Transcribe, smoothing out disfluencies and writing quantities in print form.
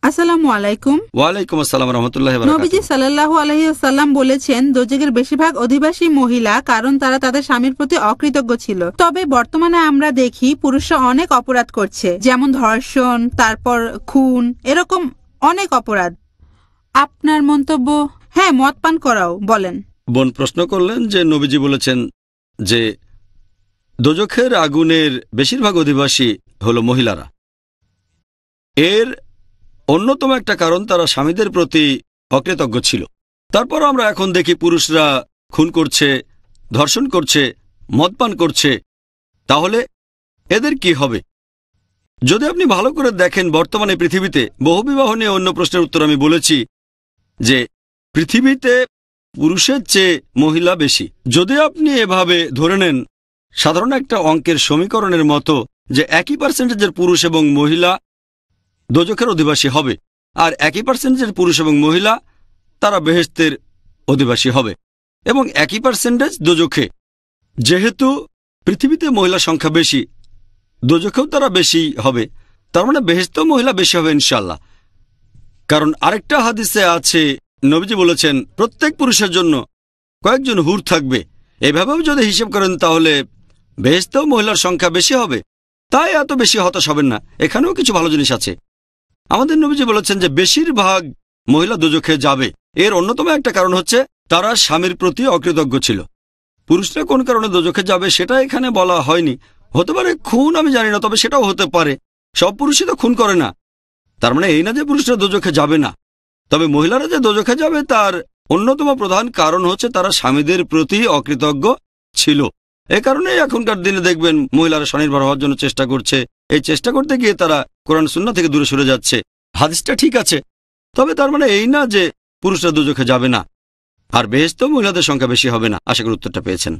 আসসালামু আলাইকুম। ওয়ালাইকুম আসসালাম রহমতুল্লাহি ওয়া বারাকাতুহু। নবীজি সাল্লাল্লাহু আলাইহি ওয়াসাল্লাম বলেছেন দোজখের বেশিরভাগ অধিবাসী মহিলা, কারণ তারা তাদের স্বামীর প্রতি অকৃতজ্ঞ ছিল। তবে বর্তমানে আমরা দেখি পুরুষরা অনেক অপরাধ করছে, যেমন ধর্ষণ, তারপর খুন, এরকম অনেক অপরাধ। আপনার মন্তব্য? হ্যাঁ, মদ পান করাও বলেন। বোন প্রশ্ন করলেন যে নবীজি বলেছেন যে দোজখের আগুনের বেশিরভাগ অধিবাসী হলো মহিলারা। এর অন্যতম একটা কারণ তারা স্বামীদের প্রতি অকৃতজ্ঞ ছিল। তারপর আমরা এখন দেখি পুরুষরা খুন করছে, ধর্ষণ করছে, মদপান করছে। তাহলে এদের কি হবে? যদি আপনি ভালো করে দেখেন, বর্তমানে পৃথিবীতে বহুবিবাহ নিয়ে অন্য প্রশ্নের উত্তর আমি বলেছি যে পৃথিবীতে পুরুষের চেয়ে মহিলা বেশি। যদি আপনি এভাবে ধরে নেন সাধারণ একটা অঙ্কের সমীকরণের মতো যে একই পার্সেন্টেজের পুরুষ এবং মহিলা দোজখের অধিবাসী হবে, আর একই পার্সেন্টেজের পুরুষ এবং মহিলা তারা বেহেশতের অধিবাসী হবে, এবং একই পার্সেন্টেজ দোজখে। যেহেতু পৃথিবীতে মহিলার সংখ্যা বেশি, দোজখেও তারা বেশি হবে, তার মানে বেহেশতেও মহিলা বেশি হবে ইনশাআল্লাহ। কারণ আরেকটা হাদিসে আছে, নবীজি বলেছেন প্রত্যেক পুরুষের জন্য কয়েকজন হুর থাকবে। এভাবেও যদি হিসেব করেন তাহলে বেহেশতেও মহিলার সংখ্যা বেশি হবে। তাই এত বেশি হতাশ হবেন না, এখানেও কিছু ভালো জিনিস আছে। আমাদের নবীজি বলেছেন যে বেশিরভাগ মহিলা দোজখে যাবে। এর অন্যতম একটা কারণ হচ্ছে তারা স্বামীর প্রতি অকৃতজ্ঞ ছিল। পুরুষরা কোন কারণে দোজখে যাবে সেটা এখানে বলা হয়নি। হতে পারে খুন, আমি জানি না, তবে সেটাও হতে পারে। সব পুরুষই তো খুন করে না, তার মানে এই না যে পুরুষরা দোজখে যাবে না। তবে মহিলারা যে দোজখে যাবে তার অন্যতম প্রধান কারণ হচ্ছে তারা স্বামীদের প্রতি অকৃতজ্ঞ ছিল। এ কারণেই এখনকার দিনে দেখবেন মহিলারা স্বনির্ভর হওয়ার জন্য চেষ্টা করছে। এই চেষ্টা করতে গিয়ে তারা কোরআন সুন্নাহ থেকে দূরে সরে যাচ্ছে। হাদিসটা ঠিক আছে, তবে তার মানে এই না যে পুরুষরা দোজখে যাবে না। আর বেহেশতেও মহিলাদের সংখ্যা বেশি হবে না। আশা করি উত্তরটা পেয়েছেন।